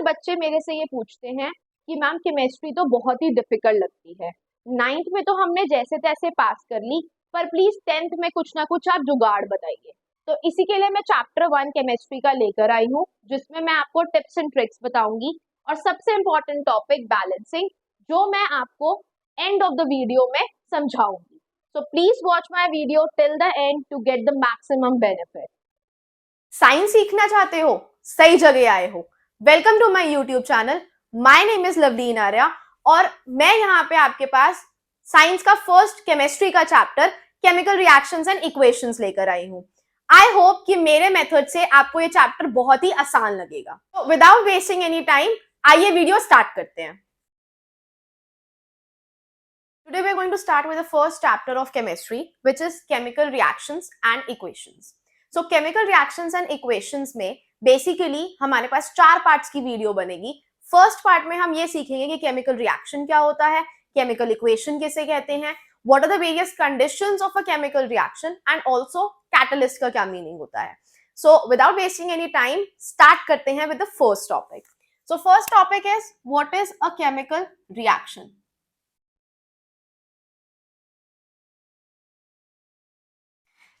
बच्चे मेरे से ये पूछते हैं कि मैम केमिस्ट्री तो बहुत ही डिफिकल्ट लगती है, 9th में तो हमने जैसे तैसे पास कर ली, पर प्लीज 10th में कुछ ना कुछ आप जुगाड़ बताइए। तो इसी के लिए मैं चैप्टर 1 केमिस्ट्री का लेकर आई हूँ, जिसमें मैं आपको टिप्स एंड ट्रिक्स बताऊंगी और सबसे इम्पोर्टेंट टॉपिक बैलेंसिंग, जो मैं आपको एंड ऑफ द वीडियो में समझाऊंगी। So please watch my video till the end to get the maximum benefit. Science सीखना चाहते हो? सही जगह आए हो। Welcome to my YouTube channel. My name is Loveleen Arya और मैं यहाँ पे आपके पास साइंस का फर्स्ट केमिस्ट्री का chapter chemical reactions and equations लेकर आई हूँ। आई होप कि मेरे मेथड से आपको ये चैप्टर बहुत ही आसान लगेगा। तो विदाउट वेस्टिंग एनी टाइम आइए वीडियो स्टार्ट करते हैं। Today we are going to start with the first chapter of chemistry, which is chemical reactions and equations. So chemical reactions and equations में basically हमारे पास 4 parts की video बनेगी। First part में हम ये सीखेंगे कि केमिकल रिएक्शन क्या होता है, केमिकल इक्वेशन किसे कहते हैं, what are the various conditions of a chemical reaction and also catalyst का क्या मीनिंग होता है। So without wasting any time, start करते हैं with the first topic. So first topic is what is a chemical reaction.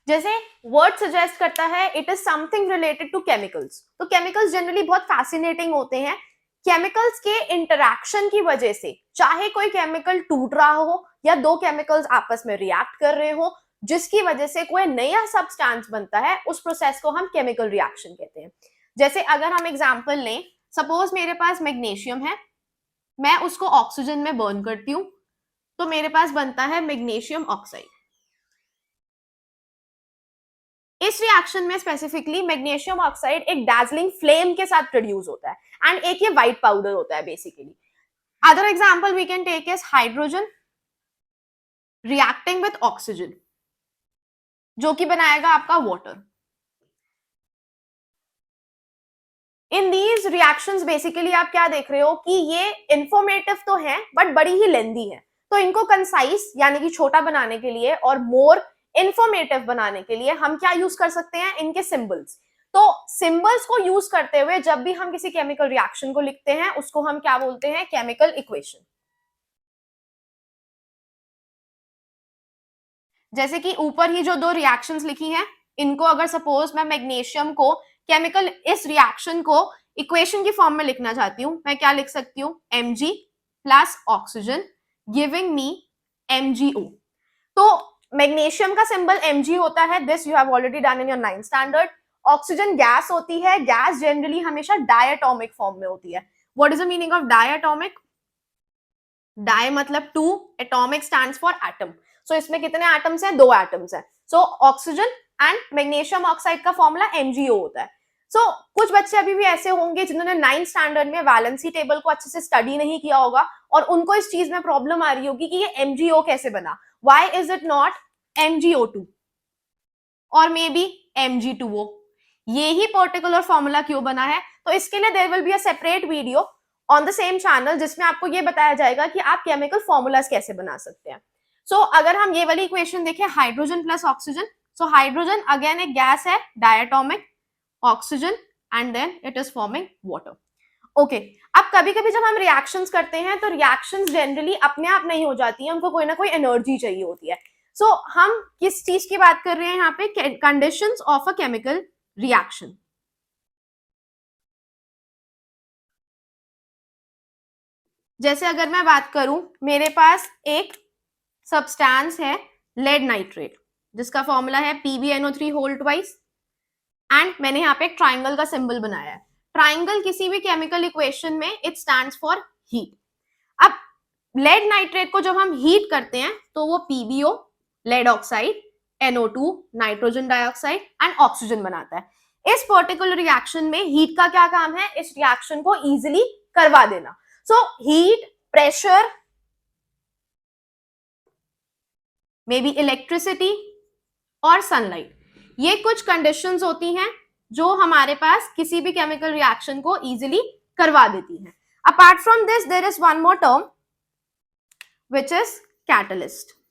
जैसे word suggest करता है, it is something related to chemicals. तो केमिकल्स जनरली बहुत फैसिनेटिंग होते हैं। केमिकल्स के इंटरैक्शन की वजह से चाहे कोई केमिकल टूट रहा हो या दो केमिकल्स आपस में रिएक्ट कर रहे हो, जिसकी वजह से कोई नया सब्सटेंस बनता है, उस प्रोसेस को हम केमिकल रिएक्शन कहते हैं। जैसे अगर हम एग्जांपल लें, सपोज मेरे पास मैग्नीशियम है, मैं उसको ऑक्सीजन में बर्न करती हूँ, तो मेरे पास बनता है मैग्नीशियम ऑक्साइड। इस रिएक्शन में स्पेसिफिकली मैग्नीशियम ऑक्साइड एक डार्जलिंग फ्लेम के साथ प्रोड्यूस होता है एंड एक ये व्हाइट पाउडर होता है basically. Other example we can take is hydrogen reacting with oxygen, जो कि बनाएगा आपका water. In these reactions basically आप क्या देख रहे हो कि ये इंफॉर्मेटिव तो है बट बड़ी ही लेंदी है, तो इनको कंसाइज यानी कि छोटा बनाने के लिए और मोर इंफॉर्मेटिव बनाने के लिए हम क्या यूज कर सकते हैं, इनके सिंबल्स। तो सिंबल्स को यूज करते हुए जब भी हम किसी केमिकल रिएक्शन को लिखते हैं, उसको हम क्या बोलते हैं, केमिकल इक्वेशन। जैसे कि ऊपर ही जो दो रिएक्शंस लिखी हैं, इनको अगर सपोज मैं मैग्नीशियम को केमिकल इस रिएक्शन को इक्वेशन की फॉर्म में लिखना चाहती हूं, मैं क्या लिख सकती हूं, Mg plus oxygen giving me MgO। तो मैग्नीशियम का सिंबल Mg होता है, this you have already done in your 9th standard. Oxygen gas होती है, गैस जनरली हमेशा डायटोमिक फॉर्म में होती है। What is the meaning of diatomic? Di मतलब 2, atomic stands for atom. So इसमें कितने एटम्स हैं, 2 एटम्स हैं। So oxygen and magnesium oxide का फॉर्मूला MgO होता है। सो कुछ बच्चे अभी भी ऐसे होंगे जिन्होंने 9th स्टैंडर्ड में वैलेंसी टेबल को अच्छे से स्टडी नहीं किया होगा और उनको इस चीज में प्रॉब्लम आ रही होगी कि ये MgO कैसे बना, why is it not MgO2 और मे बी Mg2O, ये ही पर्टिकुलर फॉर्मूला क्यों बना है। तो इसके लिए there will be a separate video on the same channel, जिसमें आपको ये बताया जाएगा कि आप केमिकल फॉर्मूलाज कैसे बना सकते हैं। सो अगर हम ये वाली इक्वेशन देखें, hydrogen plus oxygen, so hydrogen again एक गैस है, diatomic, oxygen and then it is forming water. Okay, अब कभी कभी जब हम रिएक्शंस करते हैं तो रिएक्शंस जनरली अपने आप नहीं हो जाती है, उनको कोई ना कोई एनर्जी चाहिए होती है। सो हम किस चीज की बात कर रहे हैं यहाँ पे, conditions of a chemical reaction. जैसे अगर मैं बात करूं, मेरे पास एक सब्सटेंस है लेड नाइट्रेट, जिसका फॉर्मूला है PbNO3 होल ट्वाइस एंड मैंने यहाँ पे एक ट्राइंगल का सिंबल बनाया है। ट्राइंगल किसी भी केमिकल इक्वेशन में इट स्टैंड्स फॉर हीट। अब लेड नाइट्रेट को जब हम हीट करते हैं तो वो PbO lead oxide, NO2 nitrogen dioxide and oxygen बनाता है। इस पर्टिकुलर रिएक्शन में हीट का क्या काम है, इस रिएक्शन को इजीली करवा देना। So heat, pressure, may be electricity और सनलाइट, ये कुछ कंडीशंस होती हैं जो हमारे पास किसी भी केमिकल रिएक्शन को इजीली करवा देती हैं। Apart from this there is one more term which is catalyst.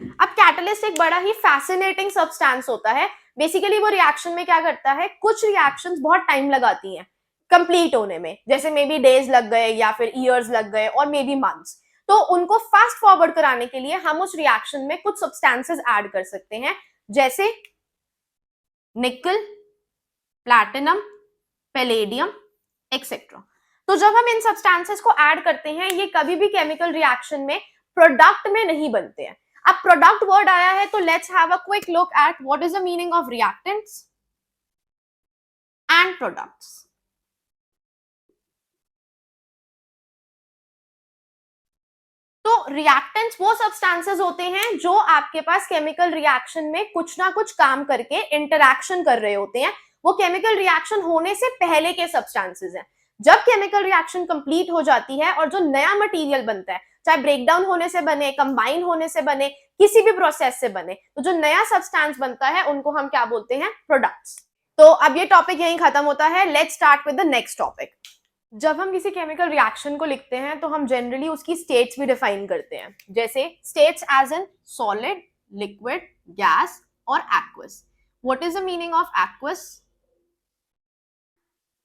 अब कैटलिस्ट एक बड़ा ही फैसिनेटिंग सब्सटेंस होता है। बेसिकली वो रिएक्शन में क्या करता है, कुछ रिएक्शंस बहुत टाइम लगाती हैं कंप्लीट होने में, जैसे मे बी डेज लग गए या फिर ईयर्स लग गए और मे बी मंथ्स। तो उनको फास्ट फॉरवर्ड कराने के लिए हम उस रिएक्शन में कुछ सब्सटेंसेस ऐड कर सकते हैं, जैसे निकल, प्लैटिनम, पैलेडियम एक्सेट्रा। तो जब हम इन सब्सटेंसेस को ऐड करते हैं, ये कभी भी केमिकल रिएक्शन में प्रोडक्ट में नहीं बनते हैं। अब प्रोडक्ट वर्ड आया है तो let's have a quick look at what is the meaning of reactants and products. तो रिएक्टेंट्स वो सब्सटेंसेस होते हैं जो आपके पास केमिकल रिएक्शन में कुछ ना कुछ काम करके इंटरैक्शन कर रहे होते हैं। वो केमिकल रिएक्शन होने से पहले के सब्सटेंसेस हैं। जब केमिकल रिएक्शन कंप्लीट हो जाती है और जो नया मटेरियल बनता है, चाहे ब्रेकडाउन होने से बने, कंबाइन होने से बने, किसी भी प्रोसेस से बने, तो जो नया सब्सटेंस बनता है उनको हम क्या बोलते हैं, प्रोडक्ट्स। तो अब ये टॉपिक यहीं खत्म होता है। Let's start with the next topic. जब हम किसी केमिकल रिएक्शन को लिखते हैं तो हम जनरली उसकी स्टेट्स भी डिफाइन करते हैं, जैसे states as in solid, liquid, gas और aqueous. What is the meaning of aqueous?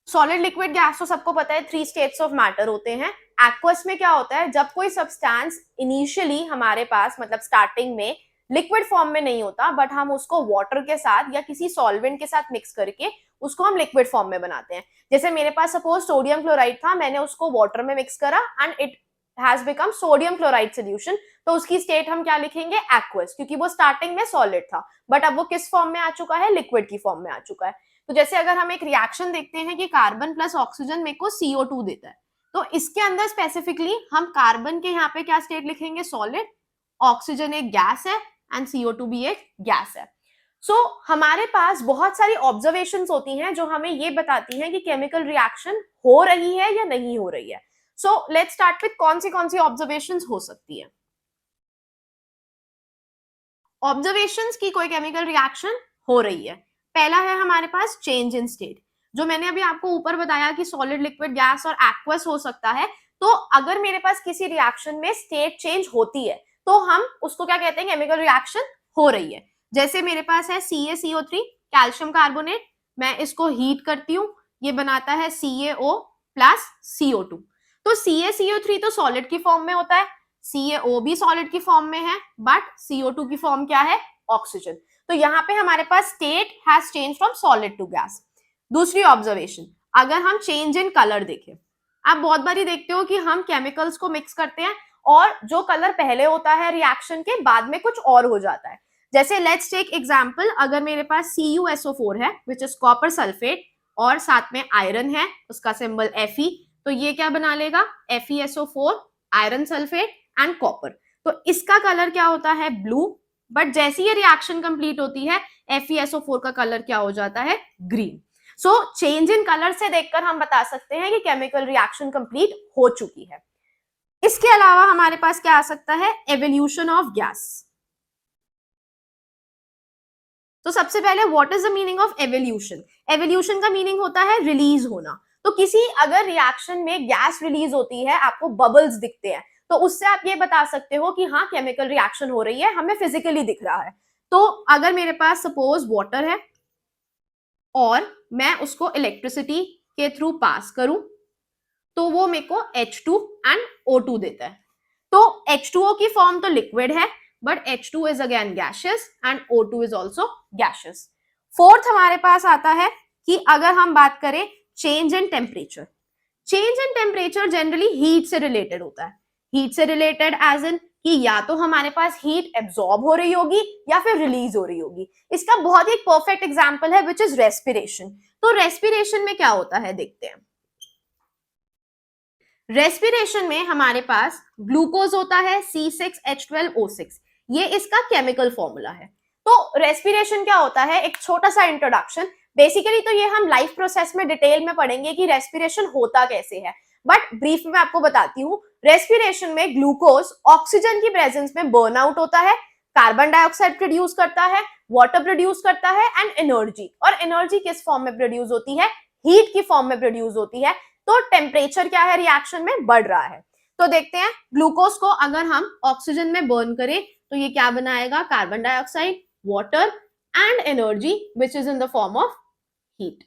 Solid, liquid, gas तो सबको पता है, 3 स्टेट्स ऑफ मैटर होते हैं। एक्वस में क्या होता है, जब कोई सब्सटेंस इनिशियली हमारे पास मतलब स्टार्टिंग में लिक्विड फॉर्म में नहीं होता, बट हम उसको वाटर के साथ या किसी सॉल्वेंट के साथ मिक्स करके उसको हम लिक्विड फॉर्म में बनाते हैं। जैसे मेरे पास सपोज सोडियम क्लोराइड था, मैंने उसको वाटर में मिक्स करा and it has become sodium chloride solution, तो उसकी स्टेट हम क्या लिखेंगे, एक्वस, क्योंकि वो स्टार्टिंग में सॉलिड था बट अब वो किस फॉर्म में आ चुका है, लिक्विड की फॉर्म में आ चुका है। तो जैसे अगर हम एक रिएक्शन देखते हैं कि कार्बन प्लस ऑक्सीजन मेरे को CO2 देता है, तो इसके अंदर स्पेसिफिकली हम कार्बन के यहाँ पे क्या स्टेट लिखेंगे, सॉलिड, ऑक्सीजन एक गैस है एंड CO2 भी एक गैस है। सो हमारे पास बहुत सारी ऑब्जर्वेशंस होती हैं जो हमें ये बताती हैं कि केमिकल रिएक्शन हो रही है या नहीं हो रही है। सो लेट्स स्टार्ट विद कौन सी ऑब्जर्वेशंस हो सकती है। ऑब्जर्वेशंस की कोई केमिकल रिएक्शन हो रही है। पहला है हमारे पास चेंज इन स्टेट, जो मैंने अभी आपको ऊपर बताया कि सॉलिड, लिक्विड, गैस और एक्वस हो सकता है। तो अगर मेरे पास किसी रिएक्शन में स्टेट चेंज होती है तो हम उसको क्या कहते हैं, केमिकल रिएक्शन हो रही है। जैसे मेरे पास है CaCO3, कैल्शियम कार्बोनेट, मैं इसको हीट करती हूँ, ये बनाता है CaO प्लस CO2। तो CaCO3 तो सॉलिड की फॉर्म में होता है, CaO भी सॉलिड की फॉर्म में है, बट CO2 की फॉर्म क्या है, ऑक्सीजन। तो यहाँ पे हमारे पास state has change from solid to gas. दूसरी ऑब्जर्वेशन, अगर हम चेंज इन कलर देखें, आप बहुत बारी देखते हो कि हम केमिकल्स को मिक्स करते हैं और जो कलर पहले होता है रिएक्शन के, बाद में कुछ और हो जाता है। जैसे लेट्स टेक एग्जांपल, अगर मेरे पास CuSO4 है विच इज कॉपर सल्फेट और साथ में आयरन है, उसका सिंबल Fe, तो ये क्या बना लेगा, FeSO4, iron sulphate and copper. तो इसका कलर क्या होता है, ब्लू, बट जैसी ये रिएक्शन कंप्लीट होती है FeSO4 का कलर क्या हो जाता है, green. So change in colour से देखकर हम बता सकते हैं कि केमिकल रिएक्शन कंप्लीट हो चुकी है। इसके अलावा हमारे पास क्या आ सकता है, एवोल्यूशन ऑफ गैस। तो सबसे पहले what is the meaning of evolution? Evolution का मीनिंग होता है रिलीज होना। तो किसी अगर रिएक्शन में गैस रिलीज होती है, आपको बबल्स दिखते हैं, तो उससे आप ये बता सकते हो कि हाँ केमिकल रिएक्शन हो रही है, हमें फिजिकली दिख रहा है। तो अगर मेरे पास सपोज वाटर है और मैं उसको इलेक्ट्रिसिटी के थ्रू पास करूं, तो वो मेरे को H2 एंड O2 देता है। तो H2O की फॉर्म तो लिक्विड है, but H2 is again gaseous and O2 is also gaseous. Fourth हमारे पास आता है कि अगर हम बात करें change in temperature, change in temperature generally heat से रिलेटेड होता है। हीट से रिलेटेड एज इन कि या तो हमारे पास हीट एब्जॉर्ब हो रही होगी या फिर रिलीज हो रही होगी। इसका बहुत ही परफेक्ट एग्जांपल है विच इज रेस्पिरेशन। तो रेस्पिरेशन में क्या होता है देखते हैं। रेस्पिरेशन में हमारे पास ग्लूकोज होता है C6H12O6, ये इसका केमिकल फॉर्मूला है। तो रेस्पिरेशन क्या होता है, एक छोटा सा इंट्रोडक्शन। बेसिकली तो ये हम लाइफ प्रोसेस में डिटेल में पढ़ेंगे कि रेस्पिरेशन होता कैसे है, बट ब्रीफ में आपको बताती हूँ। रेस्पिरेशन में ग्लूकोज ऑक्सीजन की प्रेजेंस में बर्न आउट होता है, कार्बन डाइऑक्साइड प्रोड्यूस करता है, वाटर प्रोड्यूस करता है एंड एनर्जी। और एनर्जी किस फॉर्म में प्रोड्यूस होती है, हीट की फॉर्म में प्रोड्यूस होती है। तो टेम्परेचर क्या है, रिएक्शन में बढ़ रहा है। तो देखते हैं ग्लूकोज को अगर हम ऑक्सीजन में बर्न करें तो ये क्या बनाएगा, carbon dioxide, water and energy which is in the form of heat.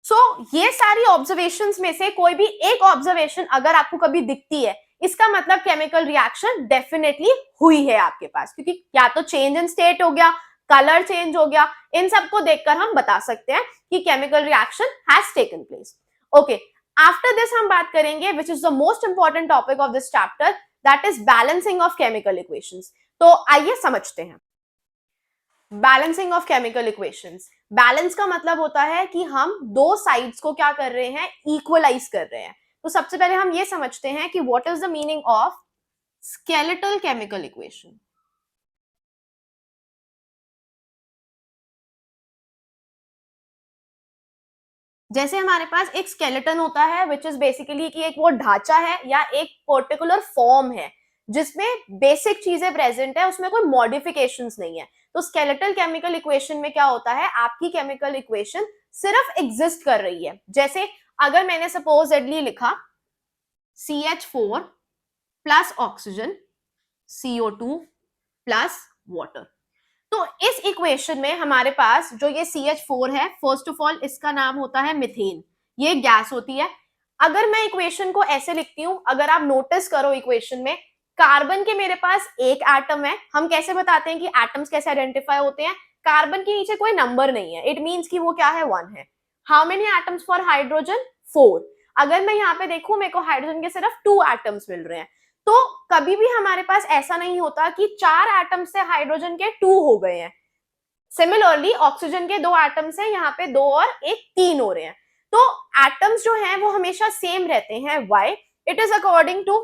So ये सारी ऑब्जर्वेशंस में से कोई भी एक ऑब्जर्वेशन अगर आपको कभी दिखती है, इसका मतलब केमिकल रिएक्शन डेफिनेटली हुई है आपके पास, क्योंकि या तो चेंज इन स्टेट हो गया, कलर चेंज हो गया, इन सबको देखकर हम बता सकते हैं कि chemical reaction has taken place. Okay, after this हम बात करेंगे which is the most important topic of this chapter, that is balancing of chemical equations. तो आइए समझते हैं balancing of chemical equations. Balance का मतलब होता है कि हम दो साइड्स को क्या कर रहे हैं, इक्वलाइज कर रहे हैं। तो सबसे पहले हम ये समझते हैं कि what is the meaning of skeletal chemical equation. जैसे हमारे पास एक स्केलेटन होता है विच इज बेसिकली कि एक वो ढांचा है या एक पर्टिकुलर फॉर्म है जिसमें बेसिक चीजें प्रेजेंट है, उसमें कोई मॉडिफिकेशंस नहीं है। तो स्केलेटल केमिकल इक्वेशन में क्या होता है, आपकी केमिकल इक्वेशन सिर्फ एग्जिस्ट कर रही है। जैसे अगर मैंने सपोजेडली लिखा CH4 plus oxygen CO2 plus water, तो इस इक्वेशन में हमारे पास जो ये CH4 है, फर्स्ट ऑफ ऑल इसका नाम होता है मीथेन, ये गैस होती है। अगर मैं इक्वेशन को ऐसे लिखती हूं, अगर आप नोटिस करो इक्वेशन में कार्बन के मेरे पास एक एटम है, हम कैसे बताते हैं कि एटम्स कैसे आइडेंटिफाई होते हैं, कार्बन के नीचे कोई नंबर नहीं है, इट मींस कि वो क्या है, 1 है। How many atoms for hydrogen, 4। अगर मैं यहाँ पे देखूं, मेरे को हाइड्रोजन के सिर्फ 2 एटम्स मिल रहे हैं। तो कभी भी हमारे पास ऐसा नहीं होता कि 4 एटम से हाइड्रोजन के 2 हो गए हैं। सिमिलरली ऑक्सीजन के 2 एटम्स हैं, यहाँ पे 2 और 1 3 हो रहे हैं। तो एटम्स जो हैं वो हमेशा सेम रहते हैं। Why? It is according to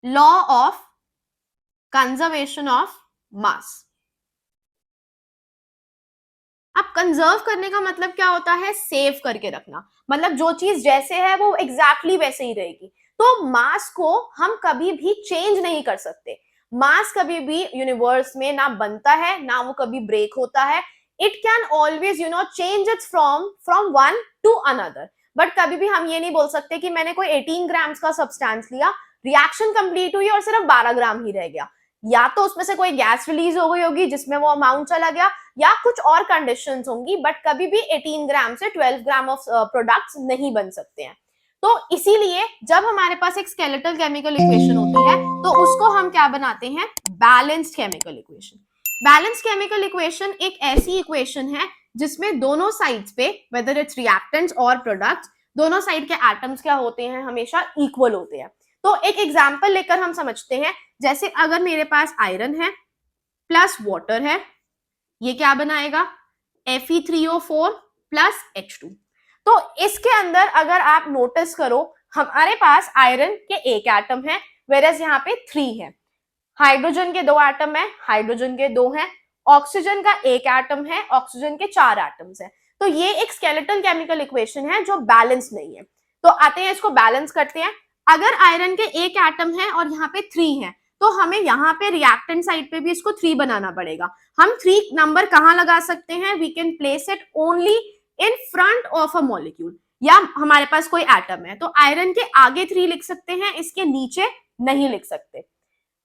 law of conservation of mass. अब कंजर्व करने का मतलब क्या होता है, सेव करके रखना, मतलब जो चीज जैसे है वो एग्जैक्टली वैसे ही रहेगी। तो मास को हम कभी भी चेंज नहीं कर सकते। मास कभी भी यूनिवर्स में ना बनता है ना वो कभी ब्रेक होता है। It can always change it's from one two another, but कभी भी हम ये नहीं बोल सकते कि मैंने कोई 18 ग्राम्स का सब्सटेंस लिया, रिएक्शन कंप्लीट हुई और सिर्फ 12 ग्राम ही रह गया। या तो उसमें से कोई गैस रिलीज हो गई होगी जिसमें वो अमाउंट चला गया, या कुछ और कंडीशंस होंगी, बट कभी भी 18 ग्राम से 12 ग्राम ऑफ प्रोडक्ट्स नहीं बन सकते हैं। तो इसीलिए जब हमारे पास एक स्केलेटल केमिकल इक्वेशन होती है तो उसको हम क्या बनाते हैं, balanced chemical equation. Balanced chemical equation एक ऐसी इक्वेशन है जिसमें दोनों साइड्स पे, वेदर इट्स रिएक्टेंट्स और प्रोडक्ट्स, दोनों साइड के एटम्स क्या होते हैं, हमेशा इक्वल होते हैं। तो एक एग्जांपल लेकर हम समझते हैं। जैसे अगर मेरे पास आयरन है प्लस वाटर है, ये क्या बनाएगा, Fe3O4 प्लस H2। तो इसके अंदर अगर आप नोटिस करो, हमारे पास आयरन के एक एटम है, वेरस यहाँ पे 3 है। हाइड्रोजन के 2 एटम है, हाइड्रोजन के 2 हैं। ऑक्सीजन का एक एटम है, ऑक्सीजन के 4 एटम्स हैं। तो ये एक स्केलेटल केमिकल इक्वेशन है जो बैलेंस नहीं है। तो आते हैं इसको बैलेंस करते हैं। अगर आयरन के एक एटम है और यहाँ पे 3 है, तो हमें यहाँ पे रिएक्टेंट साइड पे भी इसको 3 बनाना पड़ेगा। हम 3 नंबर कहाँ लगा सकते हैं, we can place it only in front of a molecule. या हमारे पास कोई एटम है तो आयरन के आगे 3 लिख सकते हैं, इसके नीचे नहीं लिख सकते।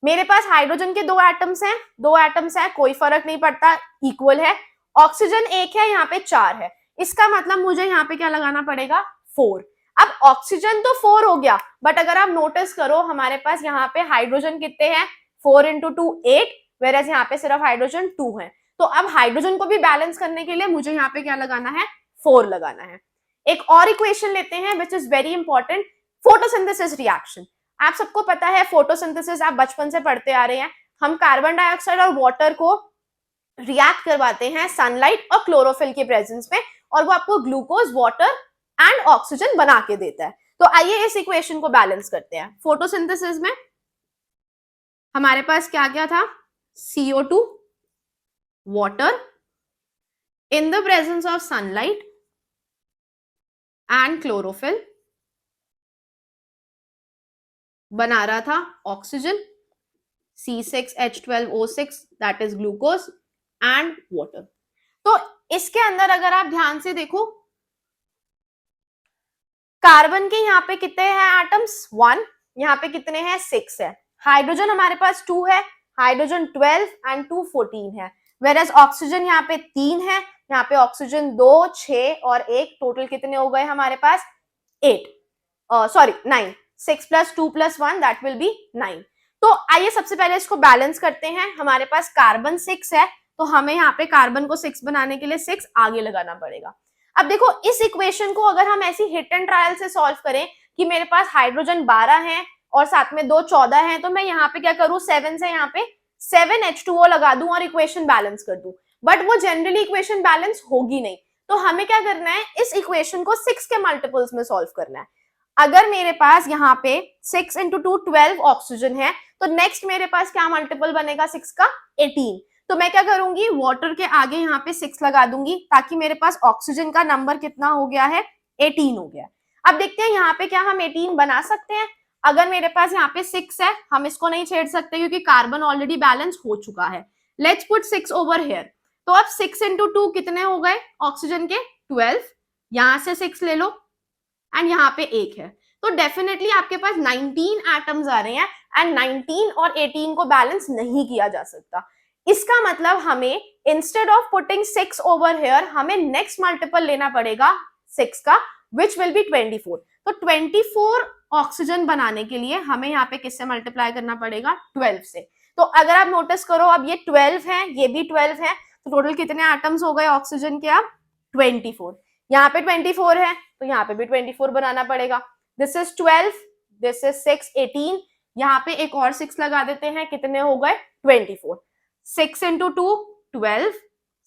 मेरे पास हाइड्रोजन के 2 एटम्स हैं, 2 एटम्स है, कोई फर्क नहीं पड़ता, इक्वल है। ऑक्सीजन 1 है, यहाँ पे 4 है, इसका मतलब मुझे यहाँ पे क्या लगाना पड़ेगा, 4। अब ऑक्सीजन तो 4 हो गया, बट अगर आप नोटिस करो हमारे पास यहाँ पे हाइड्रोजन कितने हैं, 4 × 2 8, वेरएज यहाँ पे सिर्फ हाइड्रोजन 2 है। तो अब हाइड्रोजन को भी बैलेंस करने के लिए मुझे यहाँ पे क्या लगाना है, 4 लगाना है। एक और इक्वेशन लेते हैं which is very important, photosynthesis reaction. आप सबको पता है फोटोसिंथेसिस आप बचपन से पढ़ते आ रहे हैं। हम कार्बन डाइऑक्साइड और वाटर को रिएक्ट करवाते हैं सनलाइट और क्लोरोफिल के प्रेजेंस में, और वो आपको ग्लूकोज, वाटर एंड ऑक्सीजन बना के देता है। तो आइए इस इक्वेशन को बैलेंस करते हैं। फोटोसिंथेसिस में हमारे पास क्या क्या था, CO2, water in the presence of sunlight and chlorophyll, बना रहा था oxygen, C6H12O6 that is glucose and water. तो इसके अंदर अगर आप ध्यान से देखो, कार्बन के यहाँ पे कितने हैं एटम्स, 1, यहाँ पे कितने हैं, 6 है। हाइड्रोजन हमारे पास 2 है, हाइड्रोजन 12 एंड 2 14 है, वेरएज ऑक्सीजन यहाँ पे 3 है, यहाँ पे ऑक्सीजन 2 6 और 1, टोटल कितने हो गए हमारे पास 8, सॉरी 9, 6 + 2 + 1 दैट विल बी 9। तो आइए सबसे पहले इसको बैलेंस करते हैं। हमारे पास कार्बन 6 है, तो हमें यहाँ पे कार्बन को 6 बनाने के लिए 6 आगे लगाना पड़ेगा। अब देखो इस इक्वेशन को अगर हम ऐसी हिट एंड ट्रायल से सॉल्व करें कि मेरे पास हाइड्रोजन 12 है और साथ में 2 14 है, तो मैं यहाँ पे क्या करूं, 7 से यहाँ पे 7H2O लगा दूं और इक्वेशन बैलेंस कर दूं। बट वो जनरली इक्वेशन बैलेंस होगी नहीं, तो हमें क्या करना है, इस इक्वेशन को 6 के मल्टीपल्स में सॉल्व करना है। अगर मेरे पास यहाँ पे 6 × 2 12 ऑक्सीजन है, तो नेक्स्ट मेरे पास क्या मल्टीपल बनेगा 6 का 18। तो मैं क्या करूंगी, वाटर के आगे यहाँ पे 6 लगा दूंगी, ताकि मेरे पास ऑक्सीजन का नंबर कितना हो गया है 18 हो गया। अब देखते हैं यहाँ पे क्या हम 18 बना सकते हैं। अगर मेरे पास यहाँ पे 6 है, हम इसको नहीं छेड़ सकते क्योंकि कार्बन ऑलरेडी बैलेंस हो चुका है। Let's put 6 over here. तो अब 6 × 2 कितने हो गए ऑक्सीजन के 12, यहां से 6 ले लो एंड यहाँ पे 1 है, तो डेफिनेटली आपके पास 19 एटम्स आ रहे हैं एंड 19 और 18 को बैलेंस नहीं किया जा सकता। इसका मतलब हमें instead of putting 6 over here, हमें नेक्स्ट मल्टीपल लेना पड़ेगा 6 का, विच विल बी 24। तो 24 ऑक्सीजन बनाने के लिए हमें यहाँ पे किससे मल्टीप्लाई करना पड़ेगा 12 से। तो अगर आप नोटिस करो, अब ये 12 है, ये भी 12 है, तो टोटल कितने एटम्स हो गए ऑक्सीजन के अब 24। यहाँ पे 24 है, तो यहाँ पे भी 24 बनाना पड़ेगा। दिस इज 12, दिस इज 6 18, यहाँ पे एक और 6 लगा देते हैं, कितने हो गए 24। 6 × 2 12,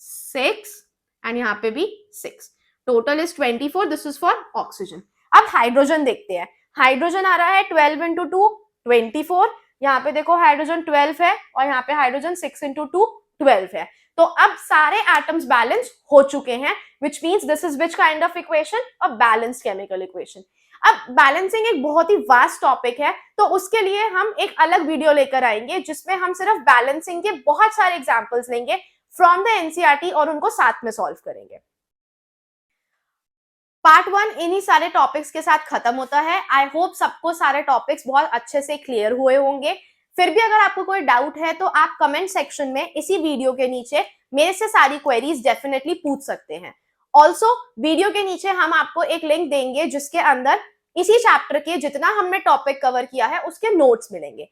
6 एंड यहाँ पे भी 6, total is 24। This is for oxygen. अब हाइड्रोजन देखते हैं। हाइड्रोजन आ रहा है 12 × 2 24, यहाँ पे देखो हाइड्रोजन 12 है और यहाँ पे हाइड्रोजन 6 × 2 12 है। तो अब सारे एटम्स बैलेंस हो चुके हैं, which means this is which kind of equation? A balanced chemical equation. अब बैलेंसिंग एक बहुत ही वास्ट टॉपिक है, तो उसके लिए हम एक अलग वीडियो लेकर आएंगे जिसमें हम सिर्फ बैलेंसिंग के बहुत सारे एग्जांपल्स लेंगे फ्रॉम द एनसीईआरटी और उनको साथ में सॉल्व करेंगे। पार्ट 1 इन्हीं सारे टॉपिक्स के साथ खत्म होता है। आई होप सबको सारे टॉपिक्स बहुत अच्छे से क्लियर हुए होंगे। फिर भी अगर आपको कोई डाउट है तो आप कमेंट सेक्शन में इसी वीडियो के नीचे मेरे से सारी क्वेरीज डेफिनेटली पूछ सकते हैं। ऑल्सो वीडियो के नीचे हम आपको एक लिंक देंगे जिसके अंदर इसी चैप्टर के जितना हमने टॉपिक कवर किया है उसके नोट्स मिलेंगे।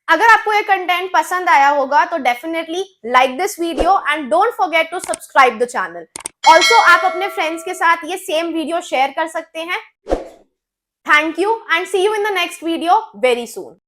अगर आपको ये कंटेंट पसंद आया होगा तो definitely like this video and don't forget to subscribe the channel. Also आप अपने फ्रेंड्स के साथ ये सेम वीडियो शेयर कर सकते हैं। Thank you and see you in the next video very soon.